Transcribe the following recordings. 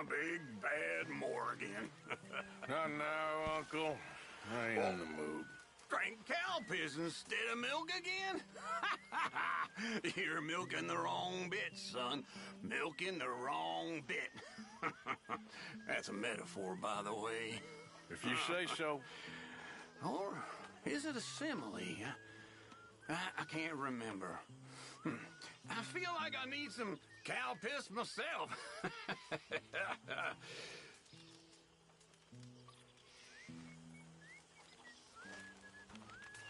Big bad Morgan. Not now, Uncle. I ain't in the mood. Drank cow piss instead of milk again? You're milking the wrong bit, son. Milking the wrong bit. That's a metaphor, by the way. If you say so. Or is it a simile? I can't remember. I feel like I need some cow piss myself.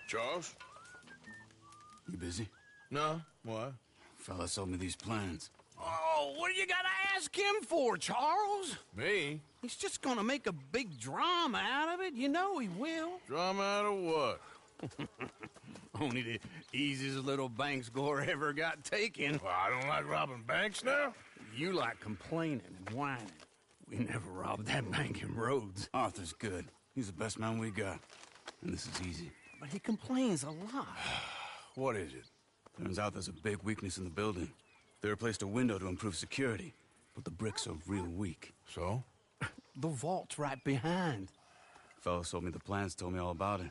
Charles? You busy? No. What? Fella sold me these plans. Oh, what do you gotta ask him for, Charles? Me? He's just gonna make a big drama out of it. You know he will. Drama out of what? Only the easiest little bank score ever got taken. Well, I don't like robbing banks now. You like complaining and whining. We never robbed that bank in Rhodes. Arthur's good. He's the best man we got. And this is easy. But he complains a lot. What is it? Turns out there's a big weakness in the building. They replaced a window to improve security, but the bricks are real weak. So? The vault's right behind. Fella sold me the plans, told me all about it.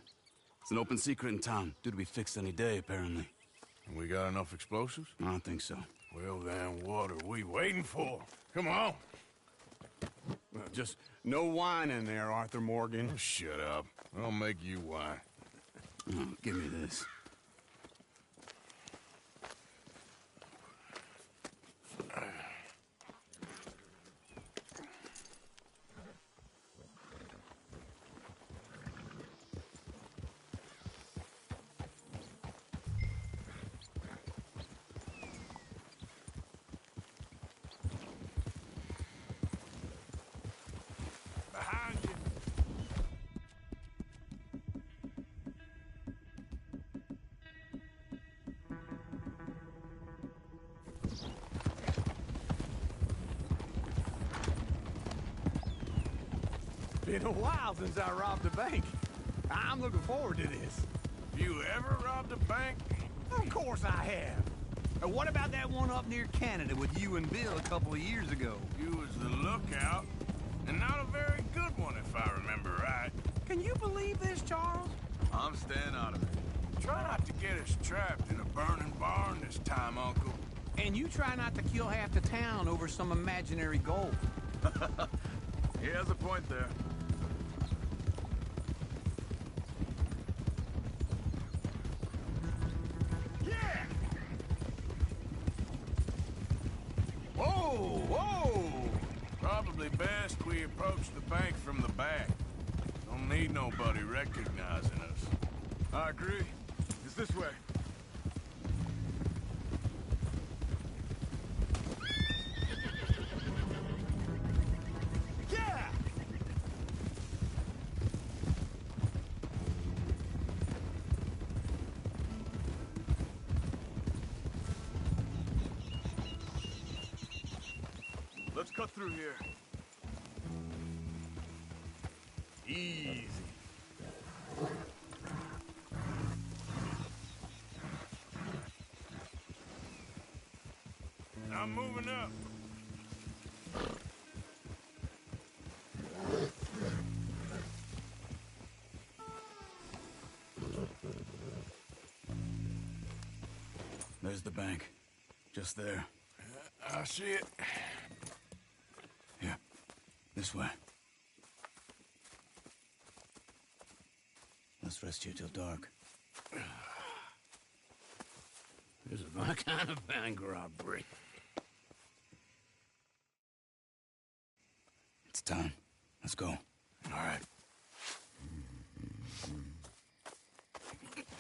It's an open secret in town, due to be fixed any day, apparently. And we got enough explosives? I don't think so. Well, then what are we waiting for? Come on. Well, just no wine in there, Arthur Morgan. Oh, shut up. I'll make you whine. Oh, give me this. Behind you. Been a while since I robbed a bank. I'm looking forward to this. You ever robbed a bank? Of course I have. And what about that one up near Canada with you and Bill a couple of years ago? You was the lookout, and not a very good one if I remember right. Can you believe this, Charles? I'm staying out of it. Try not to get us trapped in a burning barn this time, Uncle. And you try not to kill half the town over some imaginary gold. He has a point there. Yeah! Whoa, whoa! Probably best we approach the bank from the back. Don't need nobody recognizing us. I agree. It's this way. Yeah! Let's cut through here. Easy. I'm moving up. There's the bank. Just there. I see it. Here. This way. Let's rest here till dark. This is my kind of bank robbery. It's time. Let's go. All right.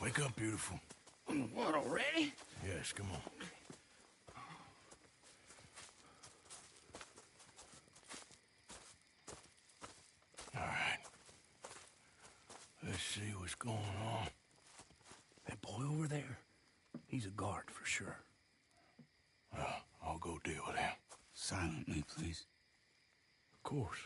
Wake up, beautiful. What, already? Yes, come on. All right. Let's see what's going on. That boy over there, he's a guard for sure. I'll go deal with him. Silently, please. Of course.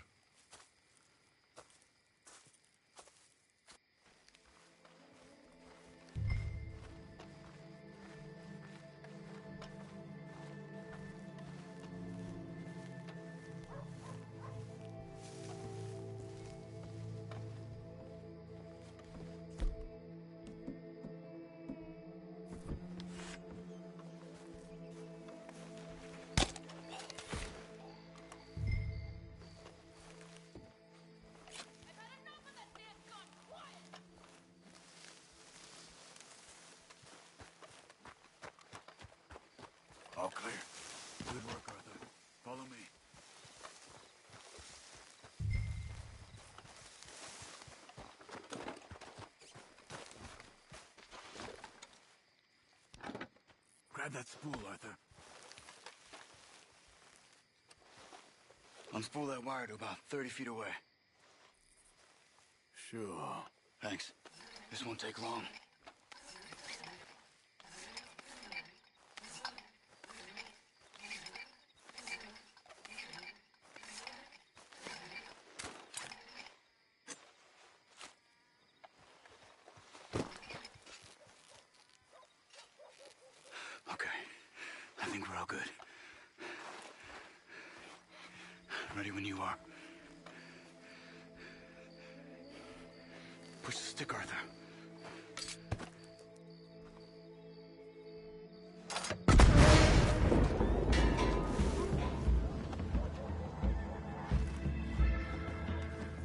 Grab that spool, Arthur. Unspool that wire to about 30 feet away. Sure. Thanks. This won't take long. Okay. I think we're all good. Ready when you are. Push the stick, Arthur.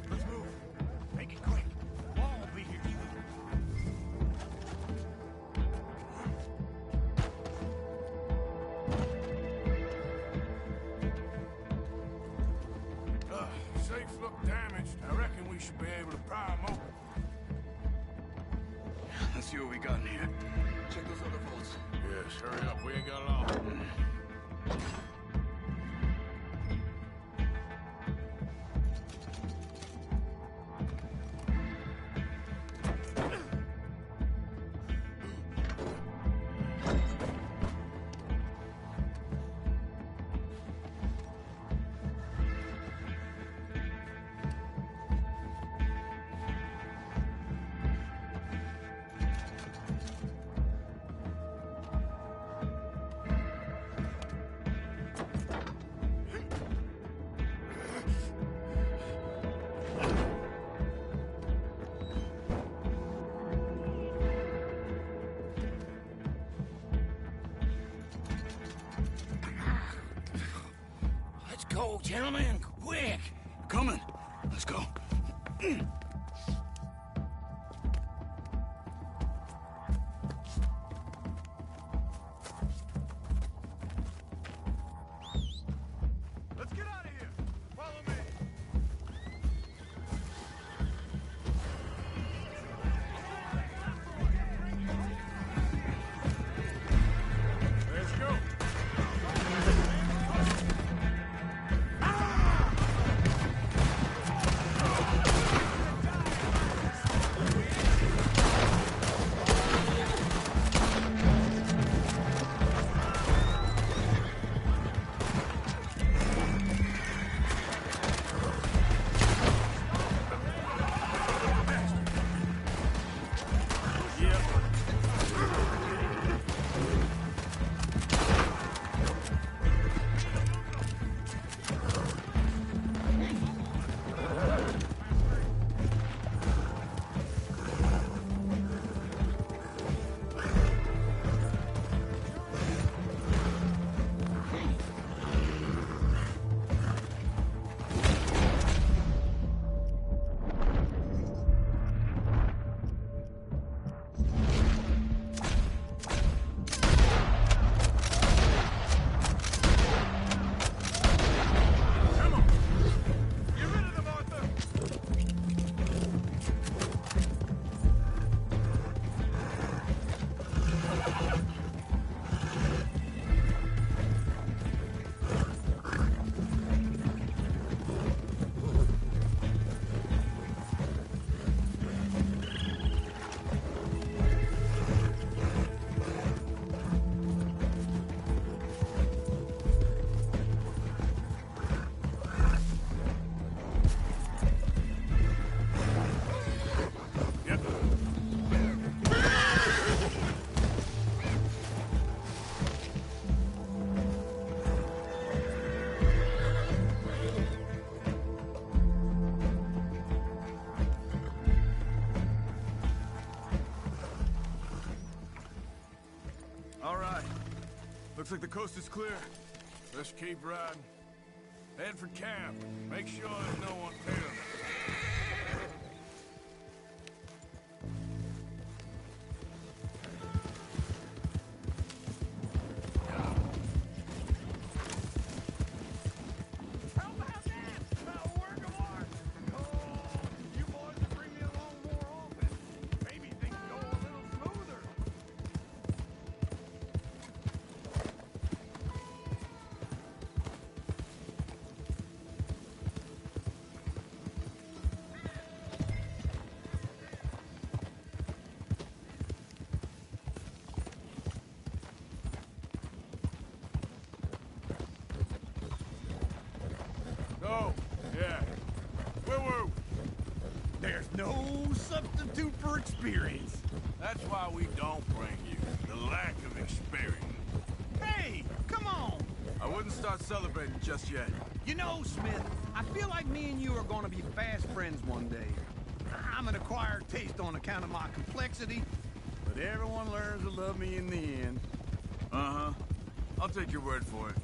Let's move. Make it quick. Wall will be here soon. Safes look damaged. I reckon we should be able to pry them open. Let's see what we got in here. Check those other bolts. Yes, hurry up. We ain't got long. Let's go, gentlemen, quick! Coming. Let's go. Let's get out of here. Follow me. Let's go. All right. Looks like the coast is clear. Let's keep riding. Head for camp. Make sure there's no one tailing us. How about that? A work of art. Oh, you boys would bring me along more often. Maybe things go a little smoother. No substitute for experience. That's why we don't bring you. The lack of experience. Hey, come on. I wouldn't start celebrating just yet. You know, Smith, I feel like me and you are gonna be fast friends one day. I'm an acquired taste on account of my complexity, but everyone learns to love me in the end. Uh-huh. I'll take your word for it.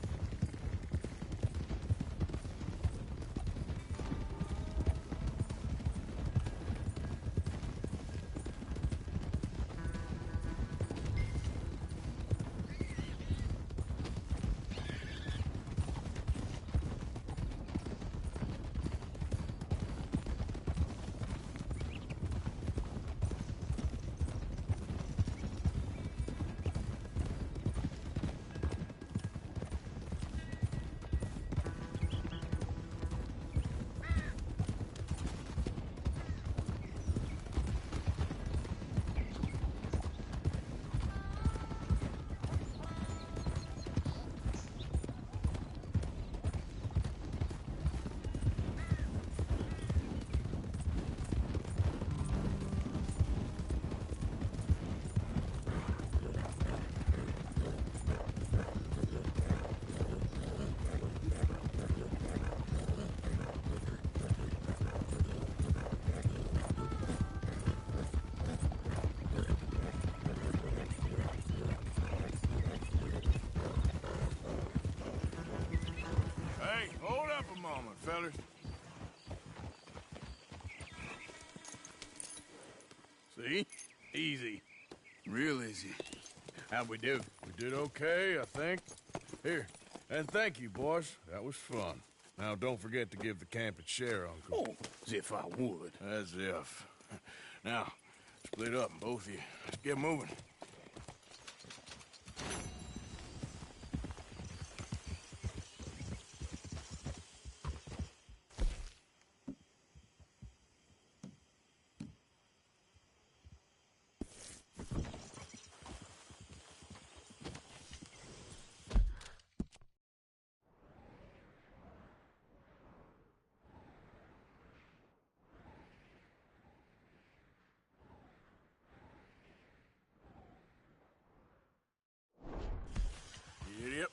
Hey, hold up a moment, fellas. See? Easy. Real easy. How'd we do? We did okay, I think. Here, and thank you, boys. That was fun. Now, don't forget to give the camp its share, Uncle. Oh, as if I would. As if. Now, split up, both of you. Let's get moving. Yep.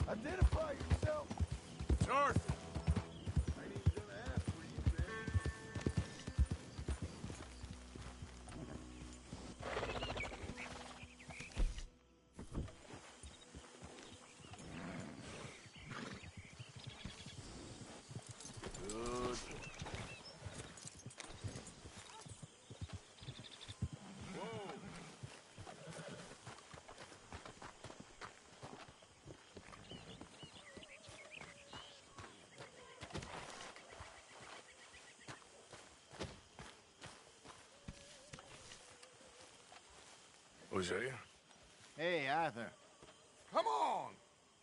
Identify yourself. It's Arthur. I ain't even gonna ask where you've been. Good. Hosea? Hey, Arthur. Come on!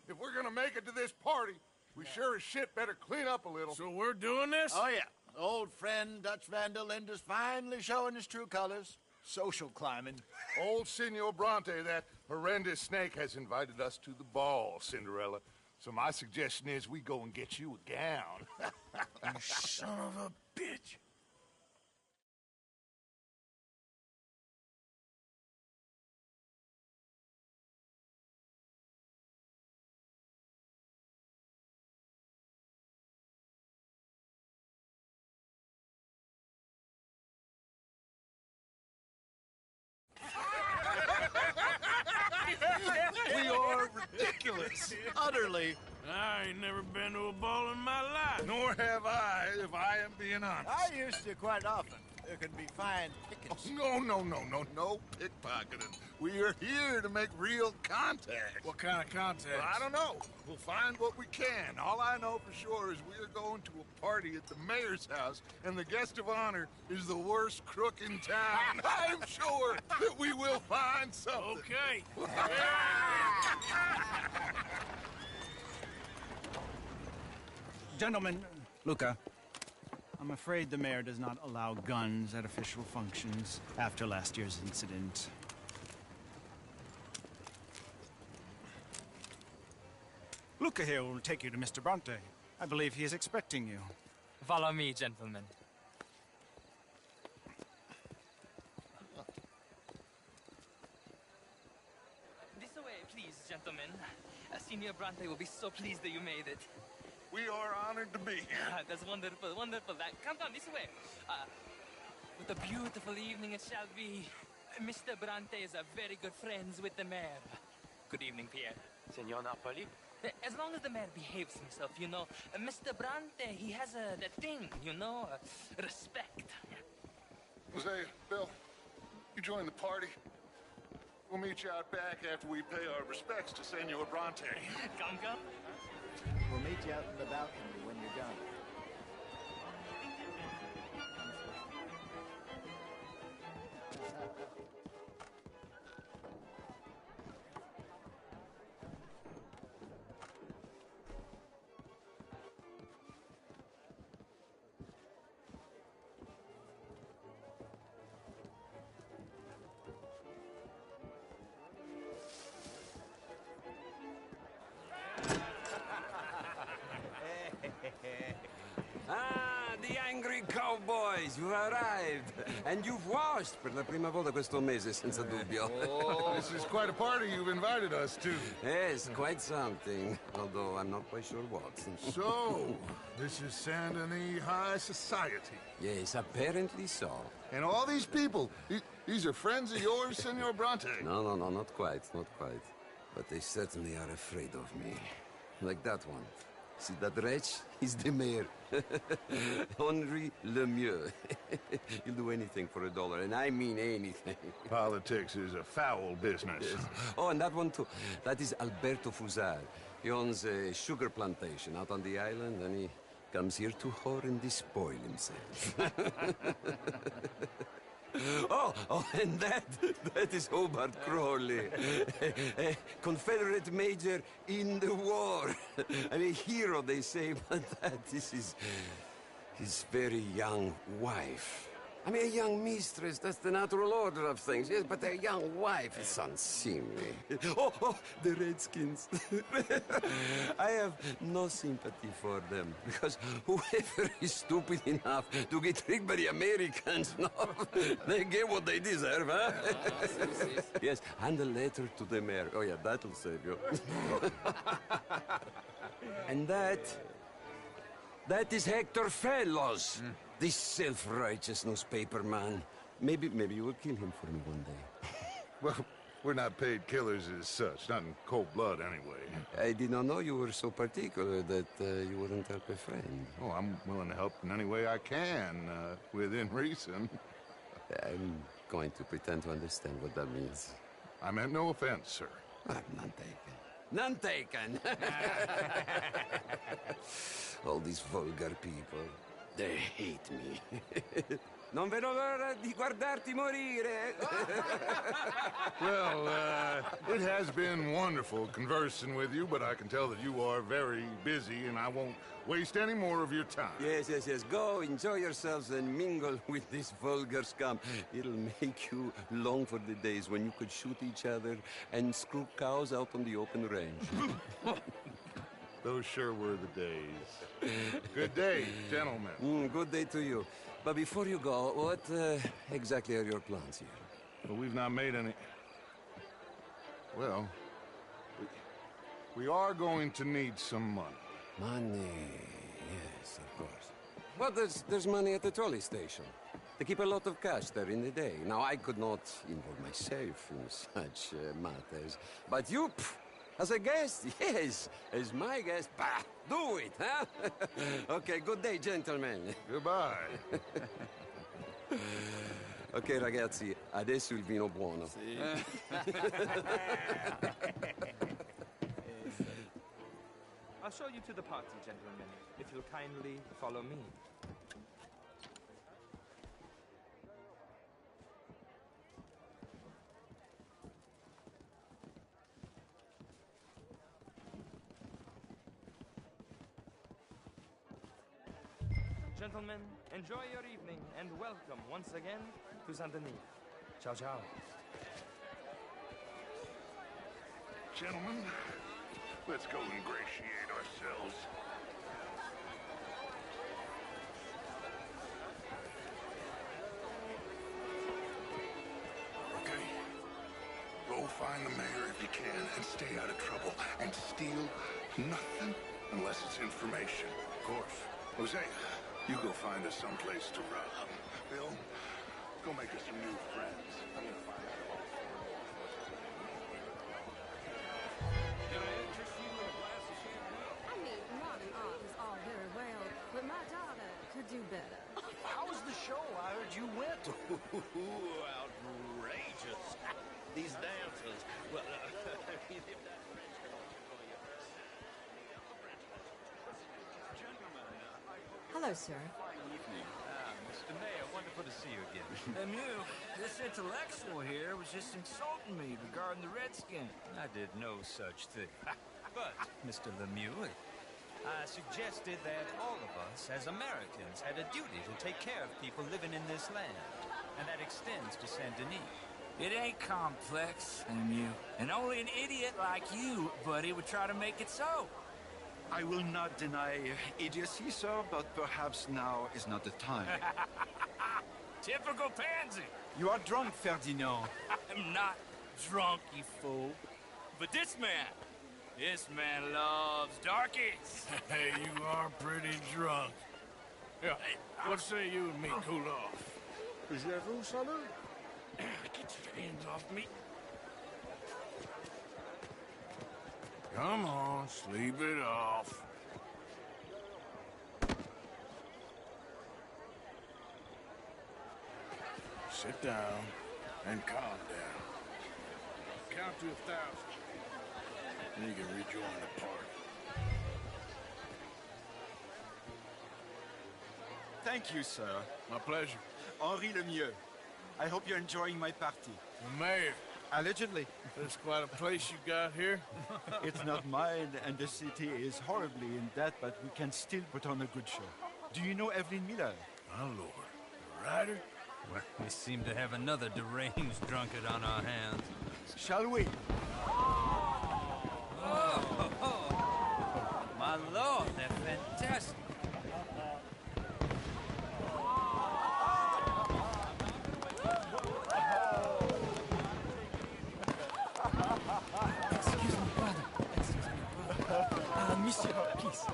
If we're gonna make it to this party, we sure as shit better clean up a little. So we're doing this? Oh, yeah. Old friend Dutch Van der Linde's finally showing his true colors. Social climbing. Old Senor Bronte, that horrendous snake, has invited us to the ball, Cinderella. So my suggestion is we go and get you a gown. You son of a bitch. We are ridiculous. Utterly. I ain't never been to a ball in my life. Nor have I, if I am being honest. I used to quite often. There can be fine pickings. No pickpocketing. We are here to make real contact. What kind of contact? Well, I don't know. We'll find what we can. All I know for sure is we are going to a party at the mayor's house, and the guest of honor is the worst crook in town. I'm sure that we will find something. Okay. Gentlemen, Luca, I'm afraid the mayor does not allow guns at official functions after last year's incident. Luca here will take you to Mr. Bronte. I believe he is expecting you. Follow me, gentlemen. This way, please, gentlemen. Senior Bronte will be so pleased that you made it. We are honored to be here. That's wonderful, wonderful. Come on, this way. What a beautiful evening it shall be. Mr. Bronte is a very good friends with the mayor. Good evening, Pierre. Senor Napoli? As long as the mayor behaves himself, you know. Mr. Bronte, he has that thing, you know, respect. Jose, Bill, you join the party. We'll meet you out back after we pay our respects to Senor Bronte. Come. We'll meet you out in the balcony when you're done. Ah, the angry cowboys, you've arrived. And you've washed per la prima volta questo mese, senza dubbio. Oh, this is quite a party you've invited us to. Yes, quite something. Although I'm not quite sure what. So, this is Saint Denis High Society. Yes, apparently so. And all these people, these are friends of yours, Senor Bronte? No, not quite, not quite. But they certainly are afraid of me. Like that one. See that wretch? He's the mayor. Henri Lemieux. He'll do anything for $1, and I mean anything. Politics is a foul business. Yes. Oh, and that one too. That is Alberto Fusar. He owns a sugar plantation out on the island, and he comes here to whore and despoil himself. Oh, and that is Hobart Crawley, a Confederate major in the war. And a hero, they say, but that is his very young wife. I mean, a young mistress, that's the natural order of things, yes, but a young wife is unseemly. Oh, the Redskins. I have no sympathy for them, because whoever is stupid enough to get tricked by the Americans, no, they get what they deserve, huh? Yes, and a letter to the mayor. Oh, yeah, that'll save you. And that is Hector Fellows. This self-righteous newspaper man. Maybe you will kill him for me one day. Well, we're not paid killers as such, not in cold blood anyway. I did not know you were so particular that you wouldn't help a friend. Oh, I'm willing to help in any way I can, within reason. I'm going to pretend to understand what that means. I meant no offense, sir. None taken. None taken! All these vulgar people. They hate me. Non vedo l'ora di guardarti morire. Well, it has been wonderful conversing with you, but I can tell that you are very busy, and I won't waste any more of your time. Yes. Go, enjoy yourselves, and mingle with this vulgar scum. It'll make you long for the days when you could shoot each other and screw cows out on the open range. Those sure were the days. Good day, gentlemen. Good day to you. But before you go, what exactly are your plans here? Well, we've not made any... Well, we are going to need some money. Money, yes, of course. Well, there's money at the trolley station. They keep a lot of cash there in the day. Now, I could not involve myself in such matters. But you... As a guest? Yes. As my guest? Bah! Do it, huh? Okay, good day, gentlemen. Goodbye. Ok, ragazzi, adesso il vino buono. I'll show you to the party, gentlemen, if you'll kindly follow me. Gentlemen, enjoy your evening and welcome once again to Saint Denis. Ciao, ciao. Gentlemen, Let's go ingratiate ourselves. Okay. Go find the mayor if you can and stay out of trouble. And steal nothing unless it's information. Of course. Jose, you go find us someplace to rob. Bill, go make us some new friends. I'm gonna find out. I mean, modern art is all very well, but my daughter could do better. How was the show? I heard you went. Outrageous. These dancers. Well, I mean, if that French girl is going to Hello, sir. Mr. Mayor, wonderful to see you again. Lemieux, this intellectual here was just insulting me regarding the Redskins. I did no such thing. But, Mr. Lemieux, I suggested that all of us, as Americans, had a duty to take care of people living in this land. And that extends to Saint Denis. It ain't complex, Lemieux. And only an idiot like you, buddy, would try to make it so. I will not deny idiocy, sir, but perhaps now is not the time. Typical pansy. You are drunk, Ferdinand. I'm not drunk, you fool. But this man loves darkies. Hey, you are pretty drunk. Yeah, what say you and me cool off? Voulez-vous, salut? Get your hands off me. Come on, sleep it off. Sit down and calm down. Count to 1,000. And you can rejoin the party. Thank you, sir. My pleasure. Henri Lemieux. I hope you're enjoying my party. The mayor. Allegedly. That's quite a place you got here. It's not mine, and the city is horribly in debt, but we can still put on a good show. Do you know Evelyn Miller? My lord. The writer? Well, we seem to have another deranged drunkard on our hands. Shall we? My lord, they're fantastic. Excuse me, brother. Monsieur, please.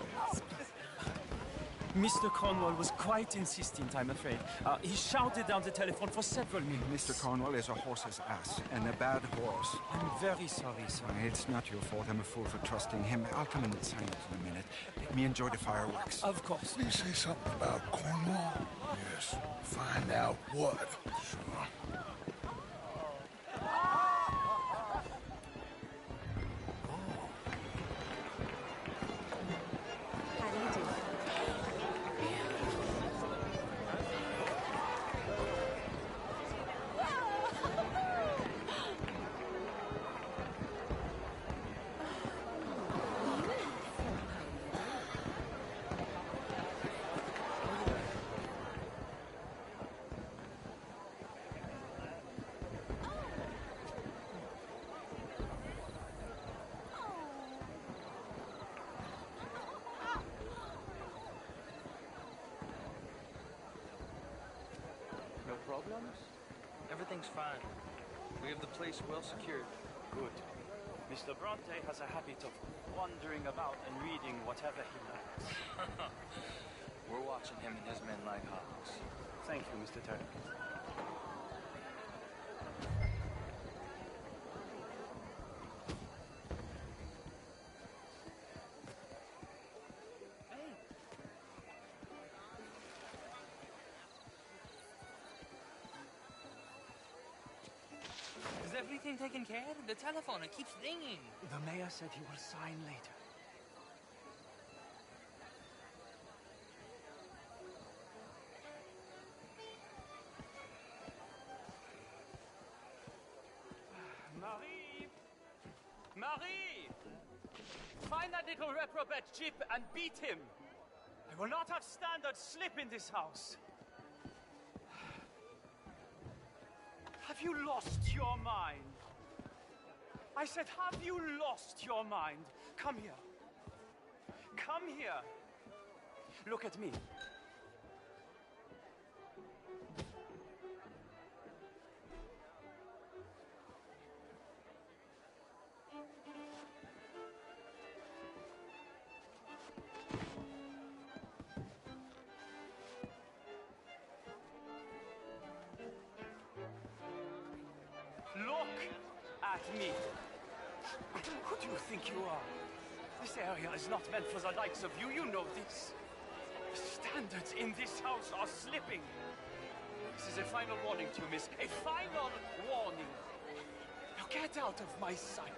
Mr. Cornwall was quite insistent, I'm afraid. He shouted down the telephone for several minutes. Mr. Cornwall is a horse's ass, and a bad horse. I'm very sorry, sir. It's not your fault. I'm a fool for trusting him. I'll come in and sign it in a minute. Let me enjoy the fireworks. Of course. Did you say something about Cornwall? Yes. Find out what. Sure. How do you do? No problems? Everything's fine. We have the place well secured. Good. Mr. Bronte has a habit of wandering about and reading whatever he likes. We're watching him and his men like hawks. Thank you, Mr. Turner. Is everything taken care of? The telephone, it keeps ringing. The mayor said he will sign later. Marie! Marie! Find that little reprobate Chip and beat him. I will not have standard slip in this house. Have you lost your mind? I said, have you lost your mind? Come here. Come here. Look at me. Look at me. Who do you think you are? This area is not meant for the likes of you. You know this. The standards in this house are slipping. This is a final warning to you, miss. A final warning. Now get out of my sight.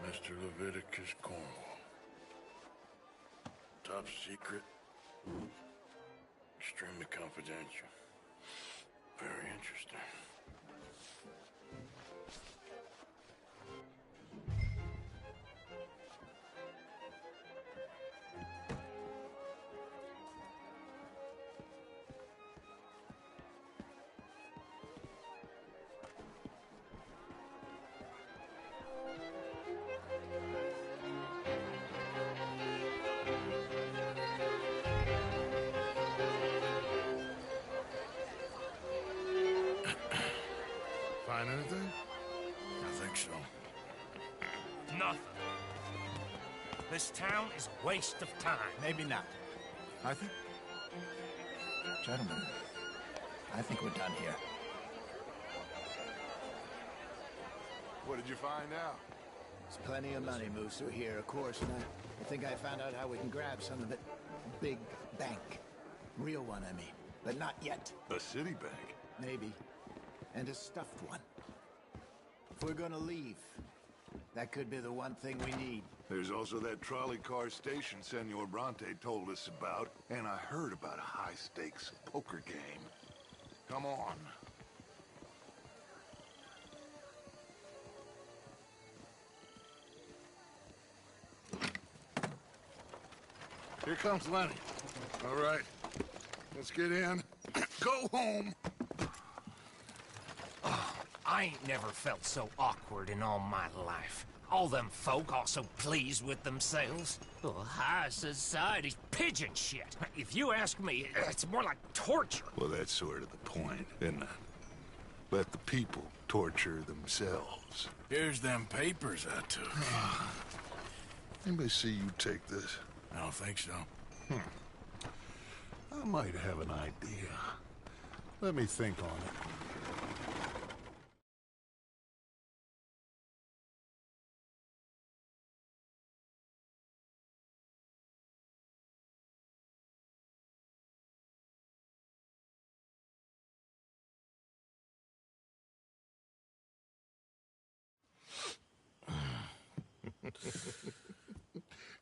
Mr. Leviticus Cornwall. Top secret. Extremely confidential. Very interesting. Find anything? I think so. Nothing. This town is a waste of time. Maybe not. Arthur? Gentlemen, I think we're done here. What did you find out? There's plenty of money moves through here, of course, and I think I found out how we can grab some of it. Big bank. Real one, I mean. But not yet. A city bank? Maybe. And a stuffed one. If we're gonna leave, that could be the one thing we need. There's also that trolley car station Senor Bronte told us about, and I heard about a high-stakes poker game. Come on. Here comes Lenny. All right, let's get in. Go home. I ain't never felt so awkward in all my life. All them folk all so pleased with themselves. Oh, high society's pigeon shit. If you ask me, it's more like torture. Well, that's sort of the point, isn't it? Let the people torture themselves. Here's them papers I took. Anybody see you take this? I don't think so. I might have an idea. Let me think on it.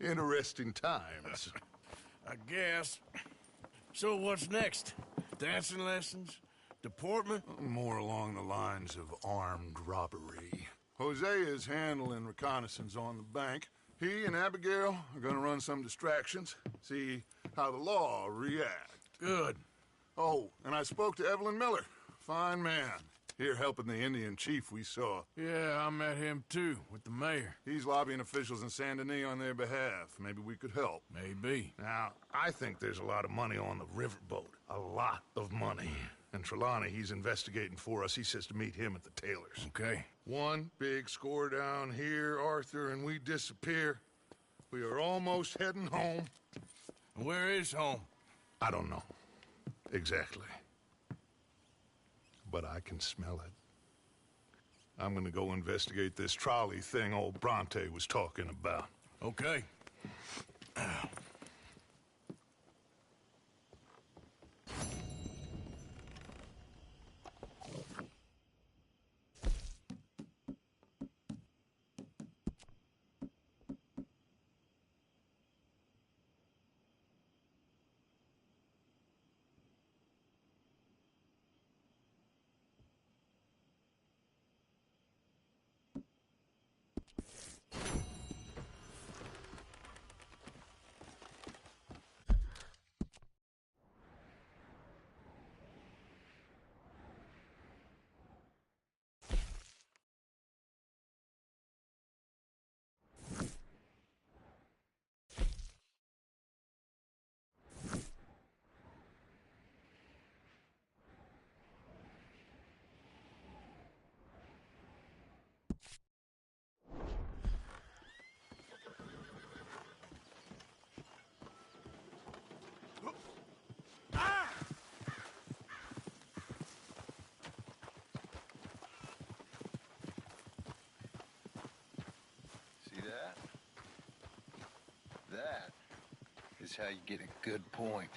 Interesting times. I guess. So what's next? Dancing lessons? Deportment? More along the lines of armed robbery. Hosea is handling reconnaissance on the bank. He and Abigail are gonna run some distractions. See how the law react. Good. Oh, and I spoke to Evelyn Miller. Fine man. Here helping the Indian chief we saw. Yeah, I met him too, with the mayor. He's lobbying officials in Saint Denis on their behalf. Maybe we could help. Maybe. Now, I think there's a lot of money on the riverboat. A lot of money. And Trelawney, he's investigating for us. He says to meet him at the Taylors. Okay. One big score down here, Arthur, and we disappear. We are almost heading home. Where is home? I don't know. Exactly. But I can smell it. I'm gonna go investigate this trolley thing old Bronte was talking about. Okay. That is how you get a good point.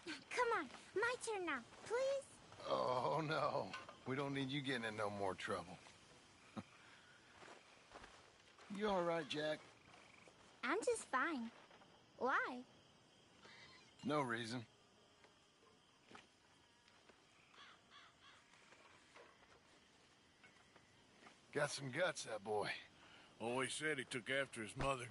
Come on, my turn now, please? Oh, no. We don't need you getting in no more trouble. You all right, Jack? I'm just fine. Why? No reason. Got some guts, that boy. Always said he took after his mother.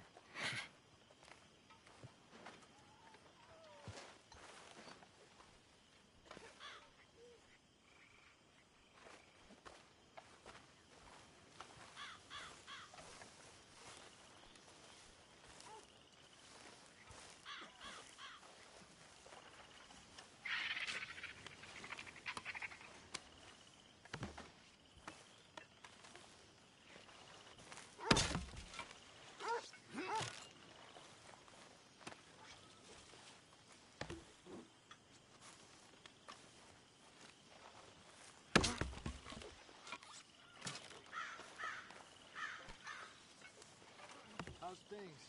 How's things?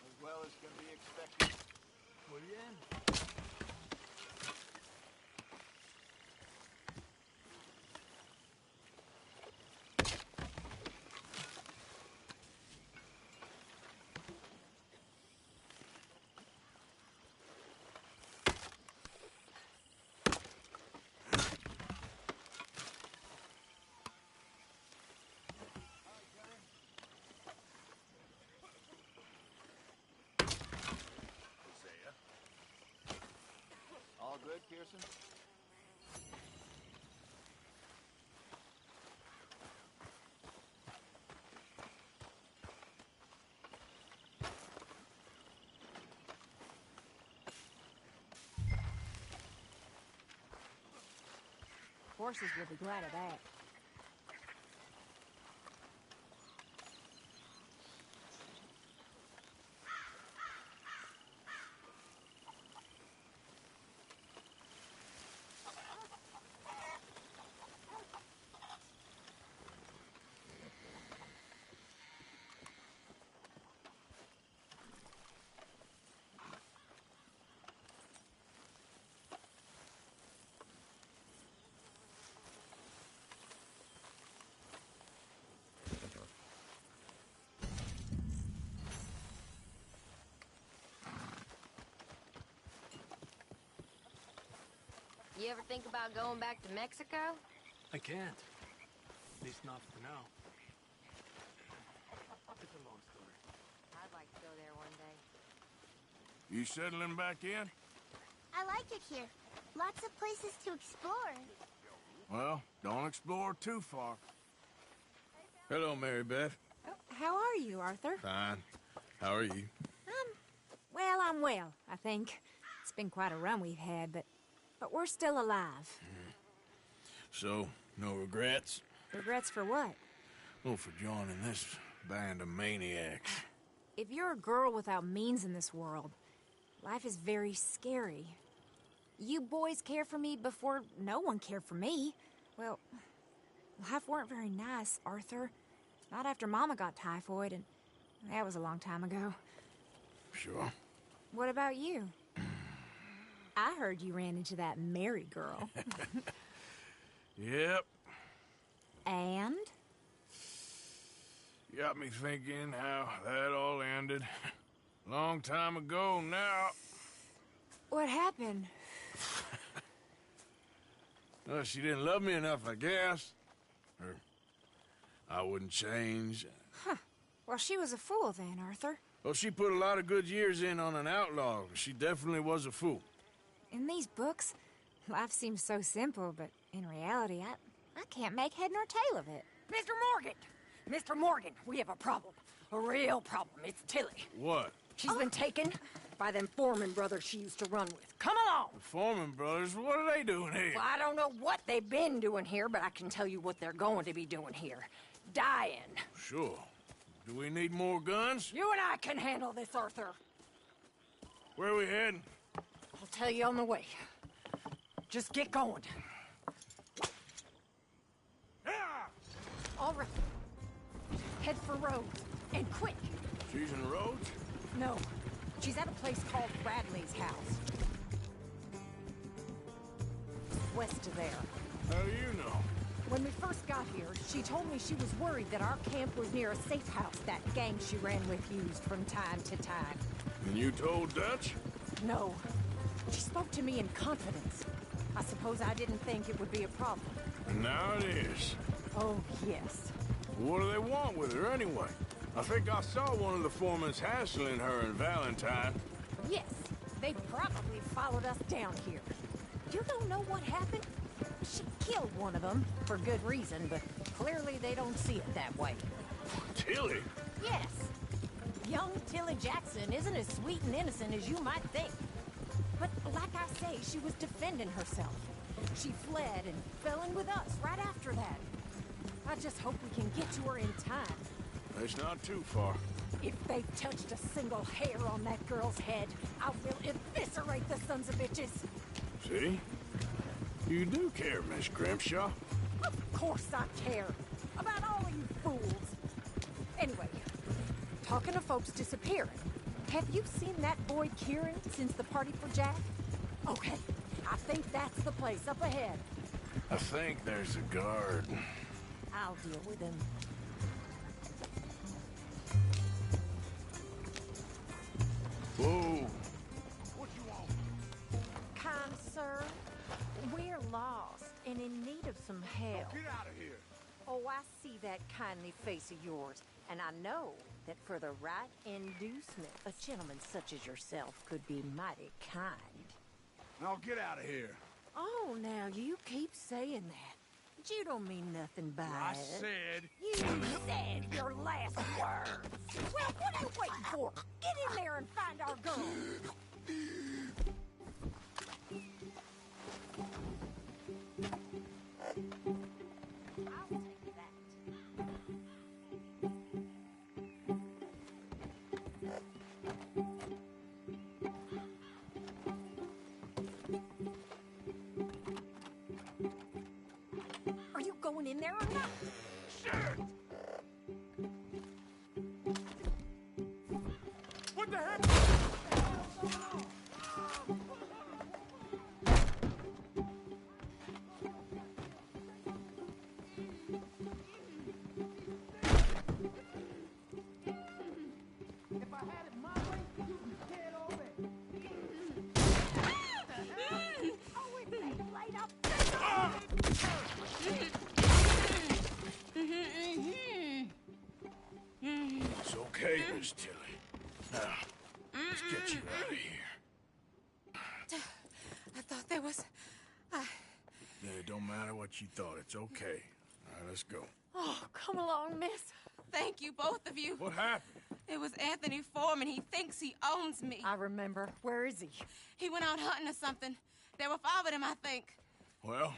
As well as can be expected. Muy bien. All good, Pearson? Horses will be glad of that. You ever think about going back to Mexico? I can't. At least not for now. It's a long story. I'd like to go there one day. You settling back in? I like it here. Lots of places to explore. Well, don't explore too far. Hello, Mary Beth. Oh, how are you, Arthur? Fine. How are you? Well, I'm well, I think. It's been quite a run we've had, but we're still alive. So, no regrets? Regrets for what? Well, for joining this band of maniacs. If you're a girl without means in this world, life is very scary. You boys cared for me before no one cared for me. Well, life weren't very nice, Arthur. Not after Mama got typhoid, and that was a long time ago. Sure. What about you? I heard you ran into that Mary girl. Yep. And? Got me thinking how that all ended. Long time ago now. What happened? Well, she didn't love me enough, I guess. Or I wouldn't change. Huh. Well, she was a fool then, Arthur. Well, she put a lot of good years in on an outlaw. She definitely was a fool. In these books, life seems so simple, but in reality, I can't make head nor tail of it. Mr. Morgan! Mr. Morgan, we have a problem. A real problem. It's Tilly. What? She's been taken by them Foreman brothers she used to run with. Come along! The Foreman brothers? What are they doing here? Well, I don't know what they've been doing here, but I can tell you what they're going to be doing here. Dying. Sure. Do we need more guns? You and I can handle this, Arthur. Where are we heading? I'll tell you on the way. Just get going. All right. Head for Rhodes. And quick. She's in Rhodes? No. She's at a place called Bradley's house. West of there. How do you know? When we first got here, she told me she was worried that our camp was near a safe house that gang she ran with used from time to time. And you told Dutch? No. She spoke to me in confidence. I suppose I didn't think it would be a problem. And now it is. Oh, yes. What do they want with her anyway? I think I saw one of the foremans hassling her and Valentine. Yes. They probably followed us down here. You don't know what happened? She killed one of them, for good reason, but clearly they don't see it that way. Tilly? Yes. Young Tilly Jackson isn't as sweet and innocent as you might think. But like I say, she was defending herself. She fled and fell in with us right after that. I just hope we can get to her in time. It's not too far. If they've touched a single hair on that girl's head, I will eviscerate the sons of bitches. See? You do care, Miss Grimshaw. Of course I care. About all of you fools. Anyway, talking of folks disappearing, have you seen that boy Kieran since the party for Jack? Okay, I think that's the place up ahead. I think there's a guard. I'll deal with him. Whoa. What you want? Kind sir, we're lost and in need of some help. Get out of here. Oh, I see that kindly face of yours, and I know that for the right inducement, a gentleman such as yourself could be mighty kind. Now get out of here. Oh, now you keep saying that. But you don't mean nothing by I it. said... You said your last words. Well, what are you waiting for? Get in there and find our girl. Are you going in there or not? Shit! What the heck? If I had it my way, you'd be dead already. Oh, it's a light up. It's okay, Miss Tilly. Now, Let's get you out of here. I thought there was... Yeah, it don't matter what you thought. It's okay. All right, let's go. Oh, come along, miss. Thank you, both of you. What happened? It was Anthony Foreman. He thinks he owns me. I remember. Where is he? He went out hunting or something. There were 5 of them, I think. Well,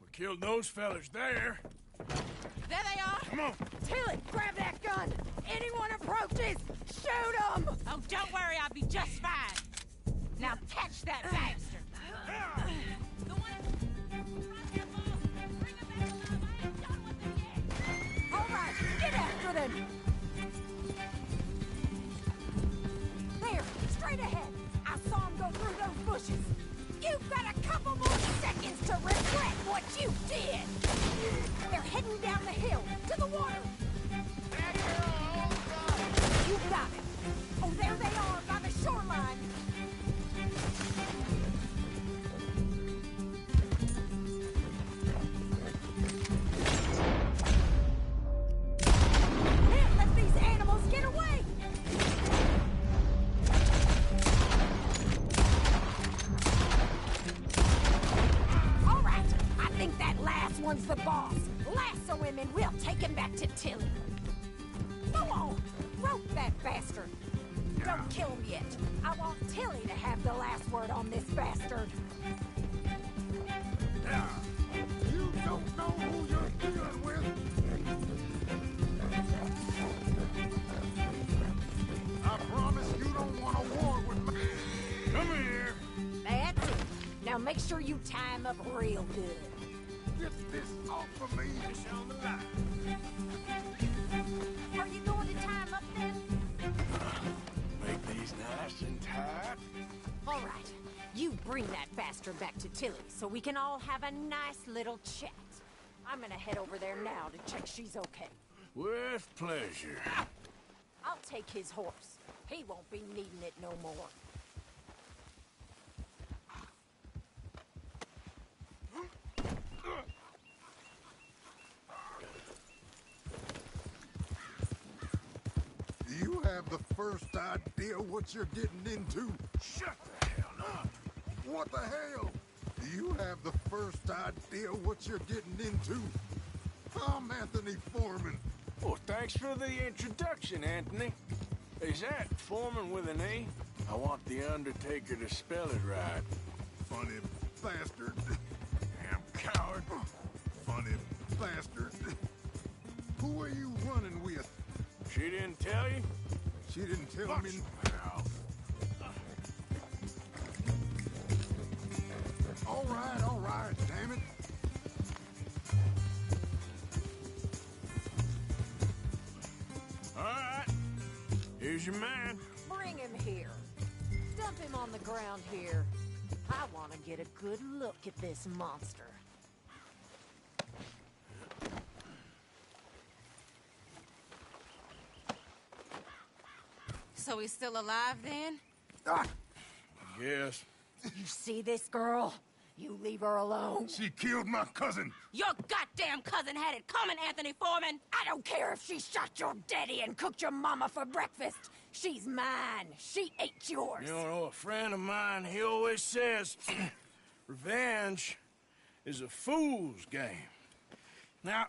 we killed those fellas there. There they are. Come on. Tilly, grab that gun. Anyone approaches, shoot them. Oh, don't worry. I'll be just fine. Now catch that bastard. All right, get after them. There, straight ahead. I saw him go through those bushes. You've got a couple more seconds to regret what you did. They're heading down the hill to the water. You got it. Oh, there they are by the shoreline. Can't let these animals get away. All right, I think that last one's the boss. Lasso him and we'll take him back to Tilly. Go on, rope that bastard. Don't kill him yet. I want Tilly to have the last word on this bastard. You don't know who you're dealing with. I promise you don't want a war with me. Come here. That's it. Now make sure you tie him up real good. Get this off of me. It's on the line. Are you going to tie him up then? Make these nice and tight. All right. You bring that bastard back to Tilly so we can all have a nice little chat. I'm gonna head over there now to check she's okay. With pleasure. I'll take his horse. He won't be needing it no more. You have the first idea what you're getting into? Shut the hell up. What the hell? Do you have the first idea what you're getting into? I'm Anthony Foreman. Well, thanks for the introduction, Anthony. Is that Foreman with an A? I want the Undertaker to spell it right. Funny bastard. Damn coward. Funny bastard. Who are you running with? She didn't tell you? She didn't tell me. All right, damn it. All right. Here's your man. Bring him here. Dump him on the ground here. I want to get a good look at this monster. So he's still alive then? Yes. You see this girl? You leave her alone. She killed my cousin. Your goddamn cousin had it coming, Anthony Foreman. I don't care if she shot your daddy and cooked your mama for breakfast. She's mine. She ate yours. You know, a friend of mine, he always says, revenge is a fool's game. Now,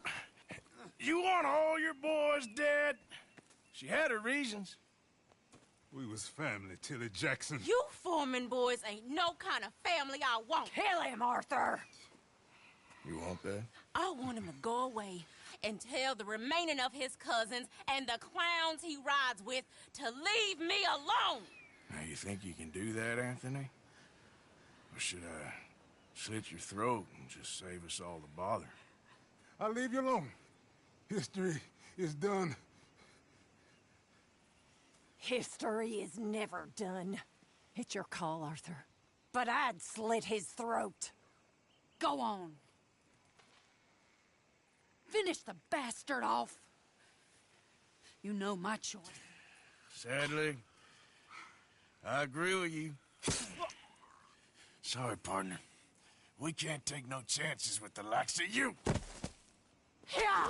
you want all your boys dead? She had her reasons. We was family, Tilly Jackson. You Foreman boys ain't no kind of family I want. Kill him, Arthur. You want that? I want him to go away and tell the remaining of his cousins and the clowns he rides with to leave me alone. Now, you think you can do that, Anthony? Or should I slit your throat and just save us all the bother? I'll leave you alone. History is done. History is never done. It's your call, Arthur. But I'd slit his throat. Go on. Finish the bastard off. You know my choice. Sadly, I agree with you. Sorry, partner. We can't take no chances with the likes of you. Yeah.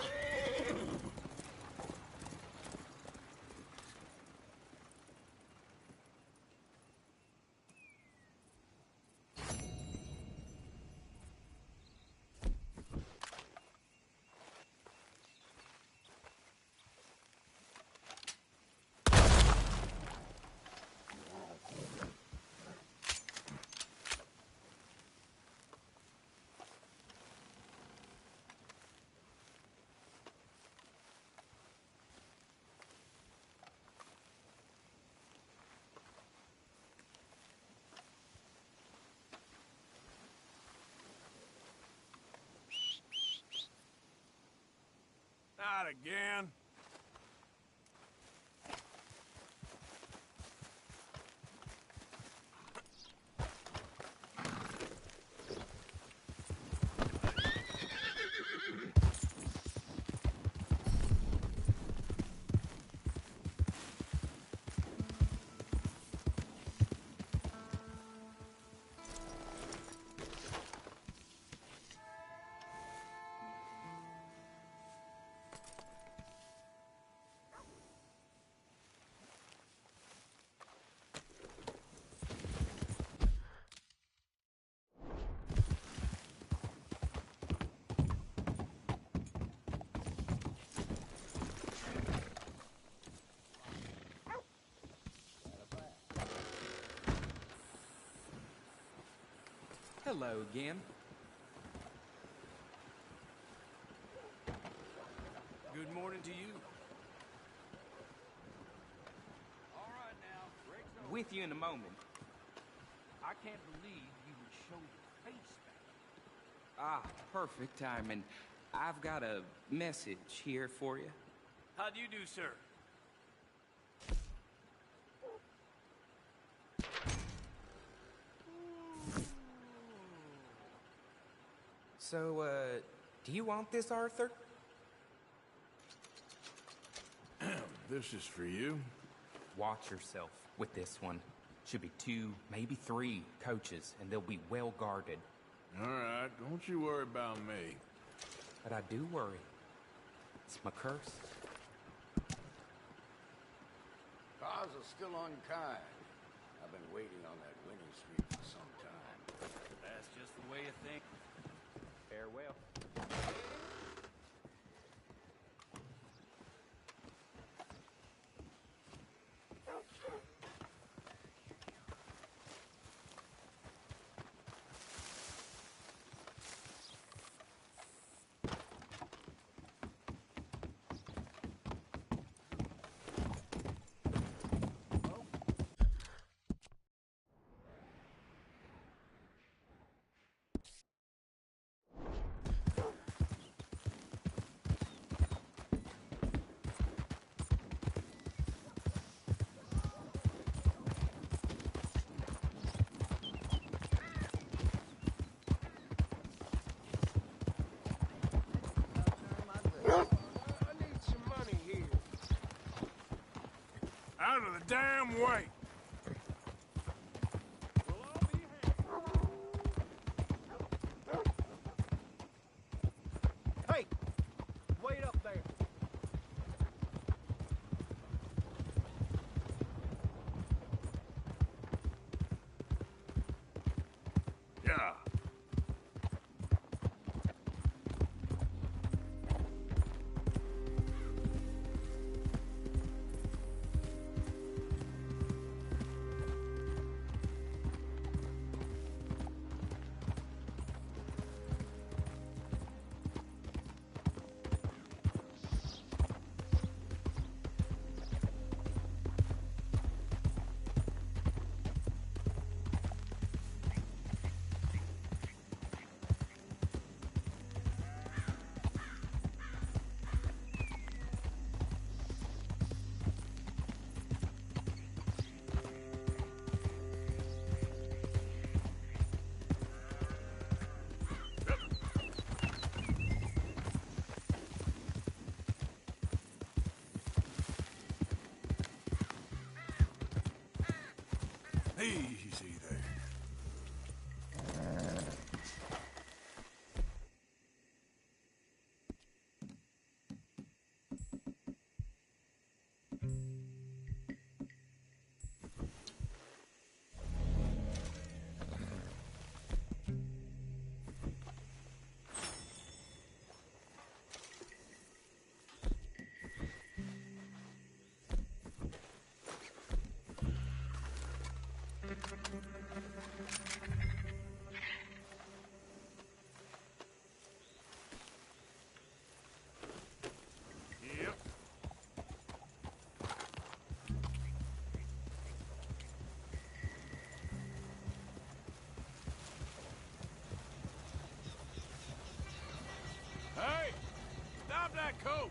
fight again? Hello again. Good morning to you. All right now, with you in a moment. I can't believe you would show your face back. Ah, perfect timing. I've got a message here for you. How do you do, sir? So, do you want this, Arthur? This is for you. Watch yourself with this one. Should be 2, maybe 3 coaches, and they'll be well guarded. All right, don't you worry about me. But I do worry. It's my curse. Cause are still unkind. I've been waiting on that winning streak for some time. That's just the way you think. Farewell. Out of the damn way! Hey! Wait up there! Yeah. Easy there. Yep. Hey! Stop that coach!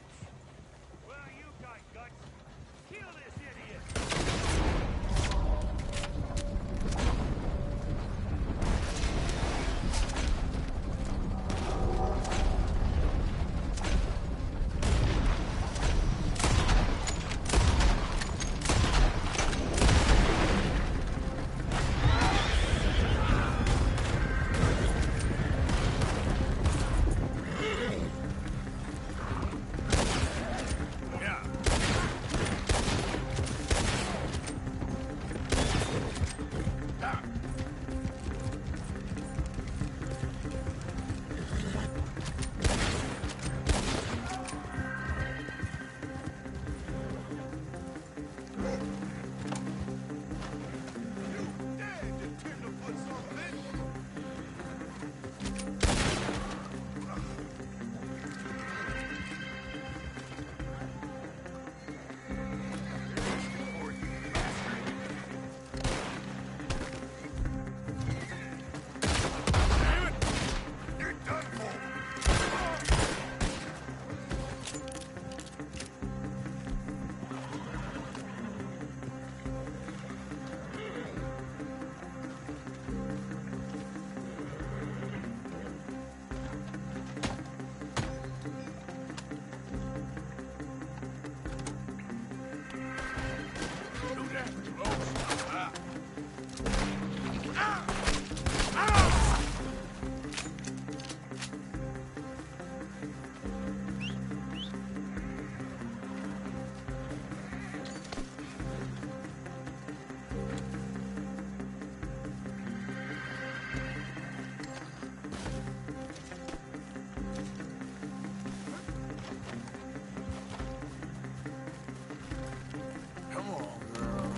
Come on, girl.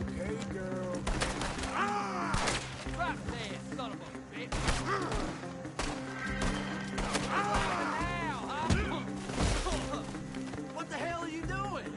Okay, girl. Right there, son of a bitch. What the hell are you doing?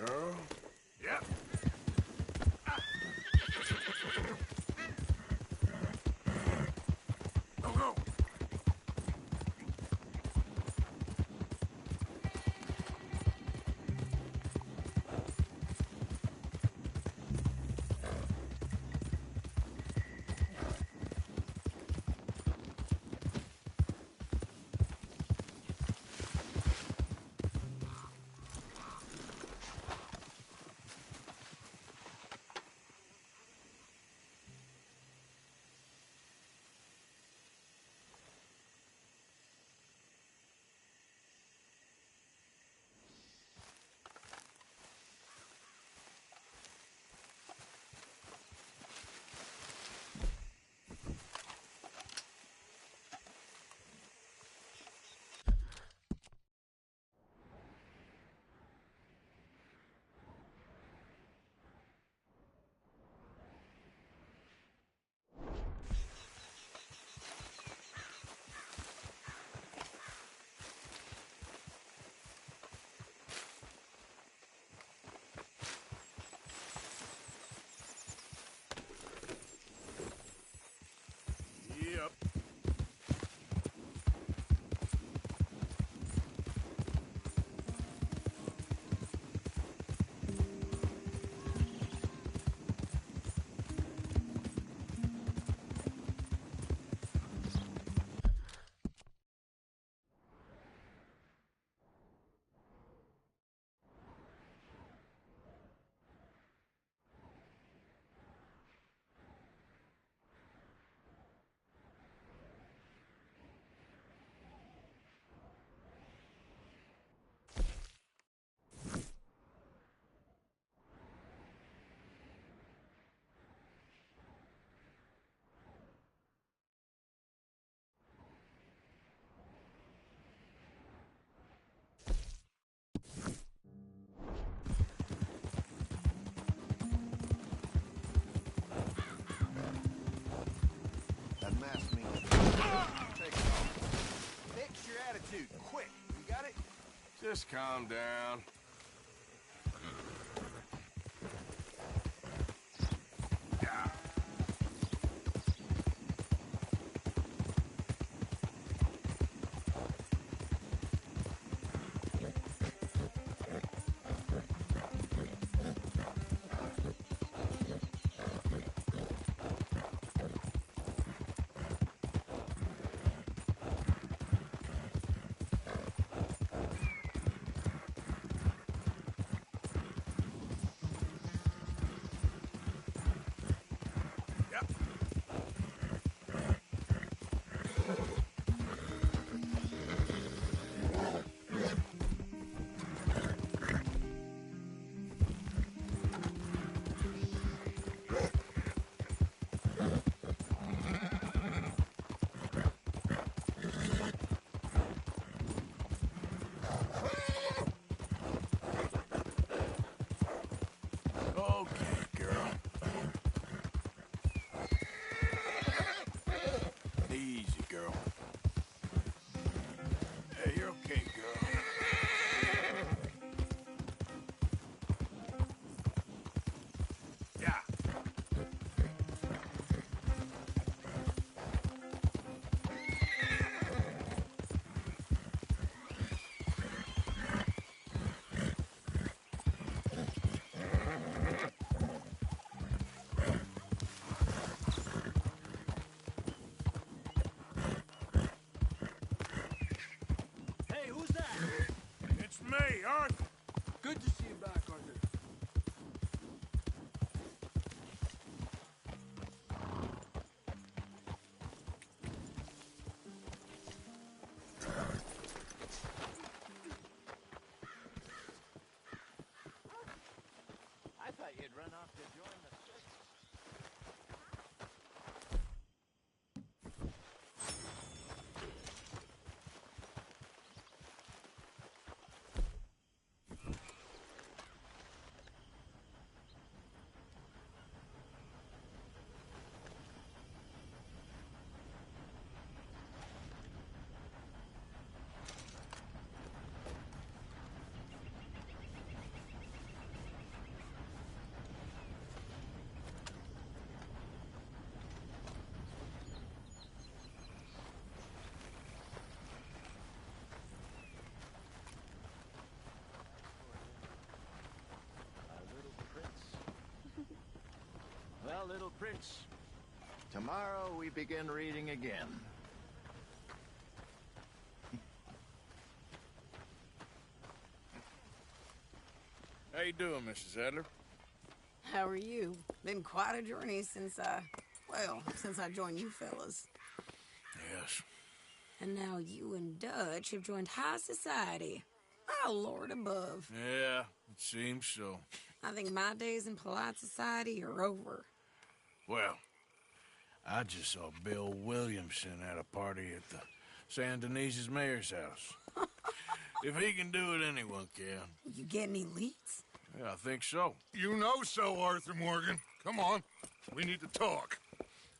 Girl? Yep. Go, go. Yep. That mask means take it off. Fix your attitude, quick. You got it? Just calm down. okay, girl. Yeah. Hey, who's that? It's me, Arthur. Good to see you back, Arthur. I thought you'd run off to join the circus. Well, little prince, tomorrow we begin reading again. How you doing, Mrs. Adler? How are you? Been quite a journey since I joined you fellas. Yes. And now you and Dutch have joined high society. Oh, Lord above. Yeah, it seems so. I think my days in polite society are over. Well, I just saw Bill Williamson at a party at the San Denise's mayor's house. If he can do it, anyone can. You get any leads? Yeah, I think so. You know so, Arthur Morgan. Come on. We need to talk.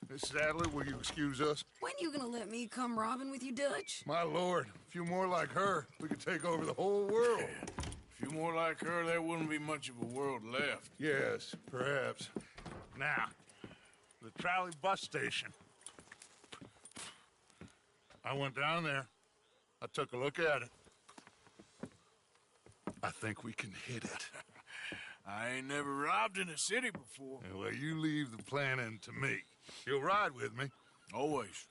Mrs. Adler, will you excuse us? When you gonna let me come robbing with you, Dutch? My lord, a few more like her, we could take over the whole world. A few more like her, there wouldn't be much of a world left. Yes, perhaps. Now, the trolley bus station. I went down there. I took a look at it. I think we can hit it. I ain't never robbed in a city before. Yeah, well, you leave the planning to me. You'll ride with me. Always.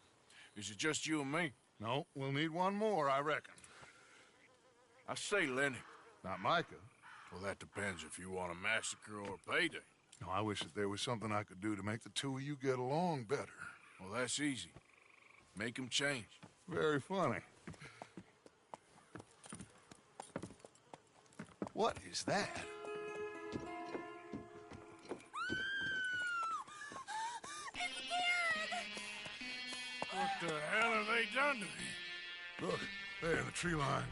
Is it just you and me? No, we'll need one more, I reckon. I say Lenny. Not Micah. Well, that depends if you want a massacre or a payday. No, I wish that there was something I could do to make the two of you get along better. Well, that's easy. Make them change. Very funny. What is that? What the hell have they done to me? Look, there in the tree line.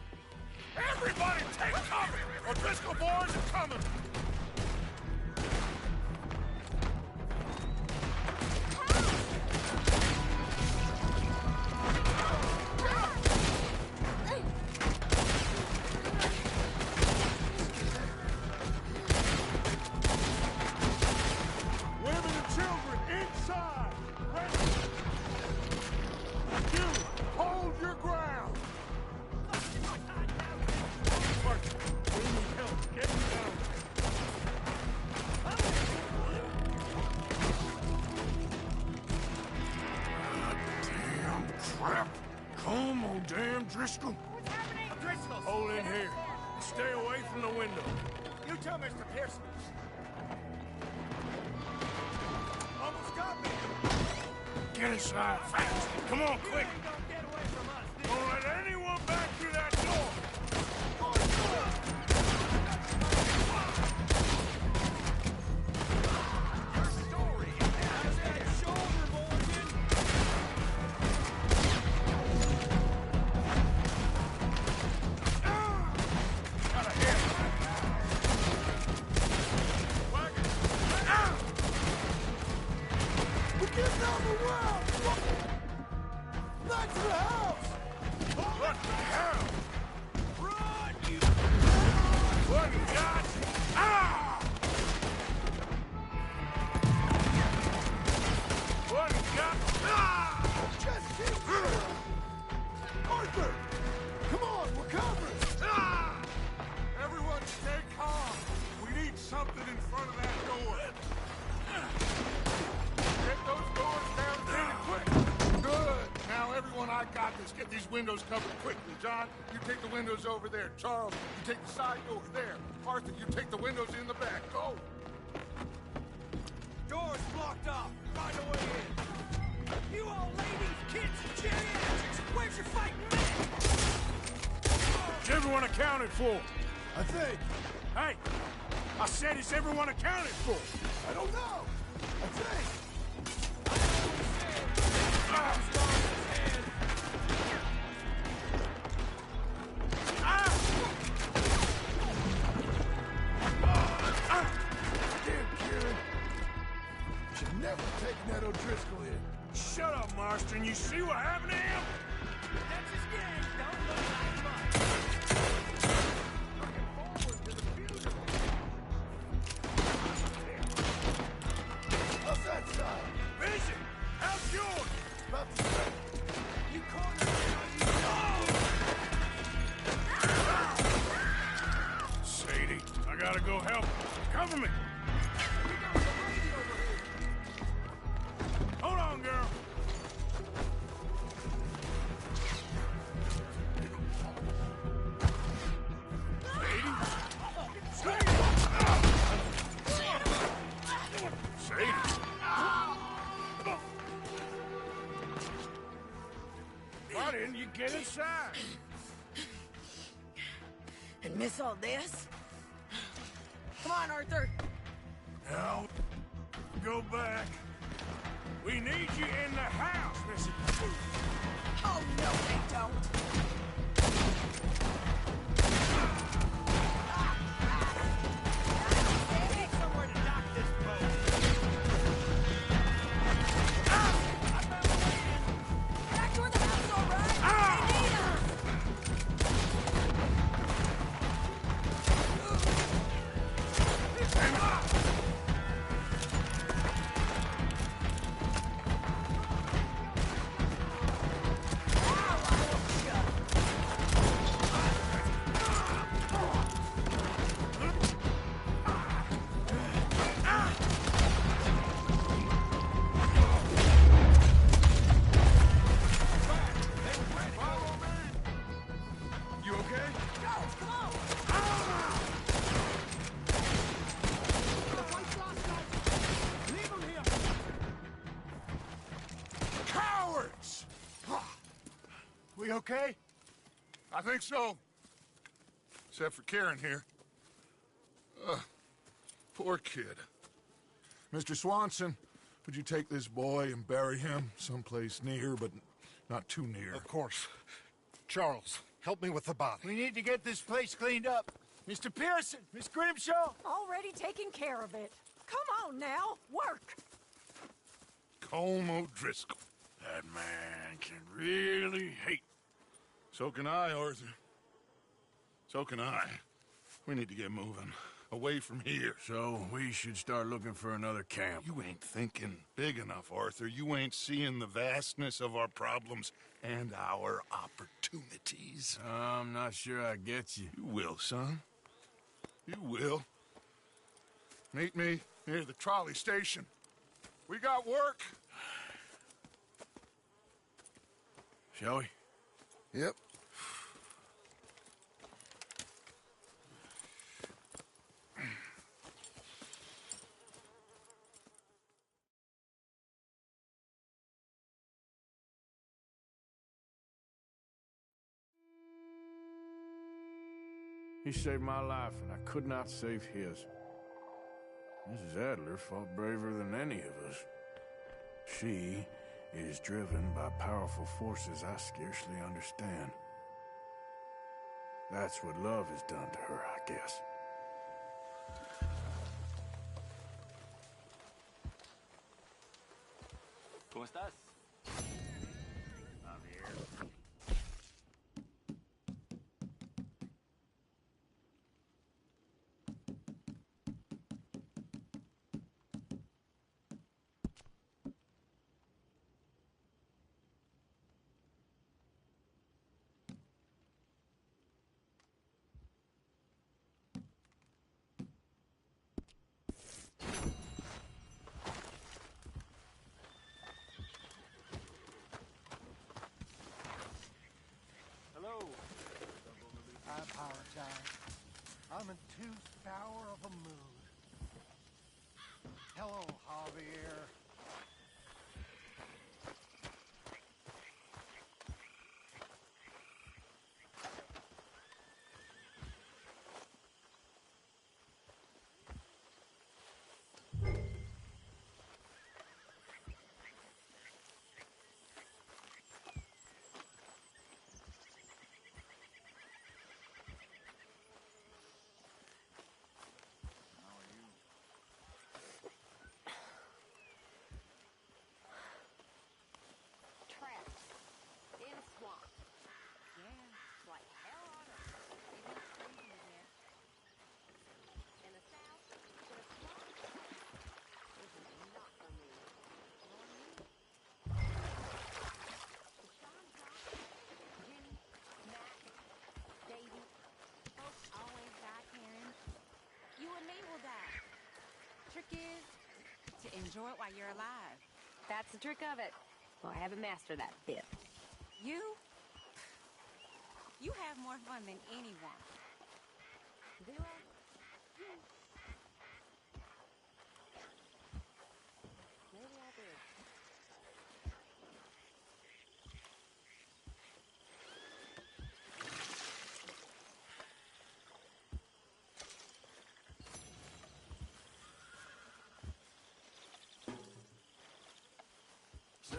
Everybody take cover! O'Driscoll boys are coming! Women and children inside! You, hold your ground! We need help. Get down. Damn crap. Come on, damn Driscoll. What's happening? Driscoll! Hold in here. Stay away from the window. You tell Mr. Pearson. Almost got me. Get inside fast. Come on, quick. Don't get away from us. Don't let anyone back through that door. Your story. How's that shoulder, Morgan? Got a hit. Wagon. We're getting out of the world. Back to the house. What the hell? One got... Ah! One got... Ah! Just keep moving! Arthur! Come on, we're covered! Ah! Everyone stay calm. We need something in front of that door. Get those doors down really quick. Good. Now, everyone, I got this. Get these windows covered quickly. John, you take the windows over there. Charles, you take the side door there. Arthur, you take the windows in the back. Go. Doors blocked off. Find a way in. You old ladies, kids, and geriatrics, where's your fighting men? Is everyone accounted for? I think. Hey, I said is everyone accounted for? I don't know. I think. Should never taken that O'Driscoll in. Shut up, Marston. You see what happened to him? That's his gang. Don't look like much. Looking forward to the future. How's that side? Vision! How's yours? About the same. You cornered me. Sadie, I gotta go help. Cover me. Hold on, girl. Why didn't you get inside? And miss all this? Come on, Arthur. Now, go back. We need you in the house, Missy. Oh, no, they don't. Need somewhere to dock this boat. Back toward the house, all right? They need us. You okay? Come on. Leave him here. Cowards! We okay? I think so. Except for Karen here. Poor kid. Mr. Swanson, would you take this boy and bury him someplace near, but not too near? Of course. Charles, help me with the body. We need to get this place cleaned up. Mr. Pearson, Miss Grimshaw. Already taking care of it. Come on now, work. Colm O'Driscoll. That man can really hate. So can I, Arthur. So can I. We need to get moving. Away from here. So we should start looking for another camp. You ain't thinking big enough, Arthur. You ain't seeing the vastness of our problems and our opportunities. I'm not sure I get you. You will, son. You will. Meet me near the trolley station. We got work. Shall we? Yep. He saved my life, and I could not save his. Mrs. Adler fought braver than any of us. She is driven by powerful forces I scarcely understand. That's what love has done to her, I guess. ¿Cómo estás? I'm in too sour of a mood. Hello, Javier. Traps. In a swamp. Yeah, it's like hell on earth. Maybe it's freezing in there. In the south, in a swamp. This is not for me. Nor you. Sean, Jenny, Mac, Davy, folks always die, Karen. You and me will die. Trick is to enjoy it while you're alive. That's the trick of it. Well, I haven't mastered that bit. You have more fun than anyone. Do I? Maybe I do. Sir.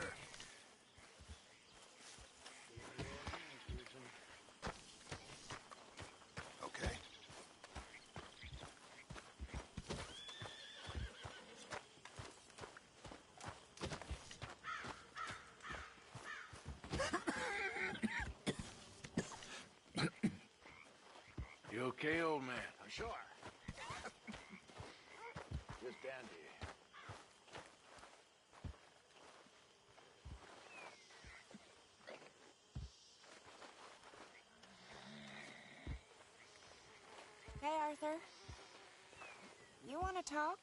Okay. You okay, old man? Sure. Just dandy. Hey, Arthur. You want to talk?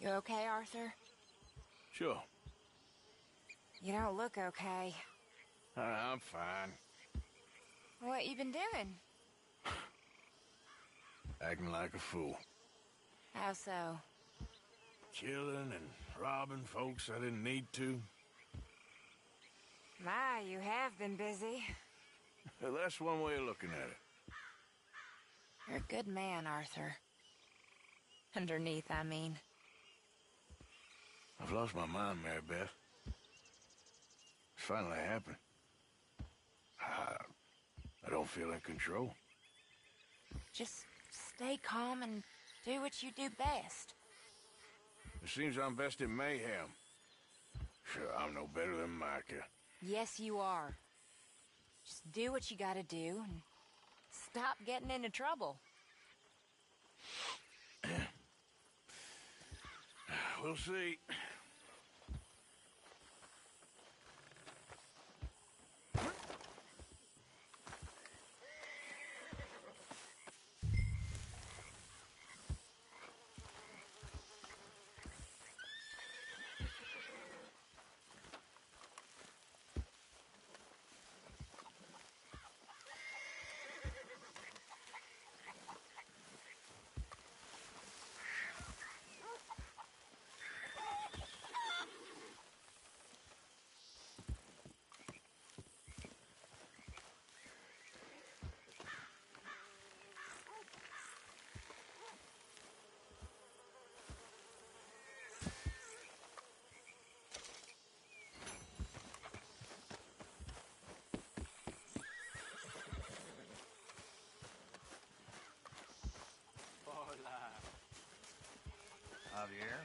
You okay, Arthur? Sure. You don't look okay. I'm fine. What you been doing? Acting like a fool. How so? Killing and robbing folks I didn't need to. My, you have been busy. Well, that's one way of looking at it. You're a good man, Arthur. Underneath, I mean. I've lost my mind, Mary Beth. It's finally happened. I don't feel in control. Just stay calm and do what you do best. It seems I'm best in mayhem. Sure, I'm no better than Micah. Yes, you are. Just do what you gotta do and stop getting into trouble. We'll see. Javier?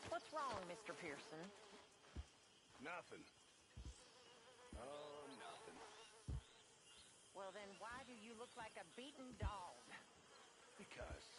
What's wrong, Mr. Pearson? Nothing. Oh, nothing. Well, then why do you look like a beaten dog? Because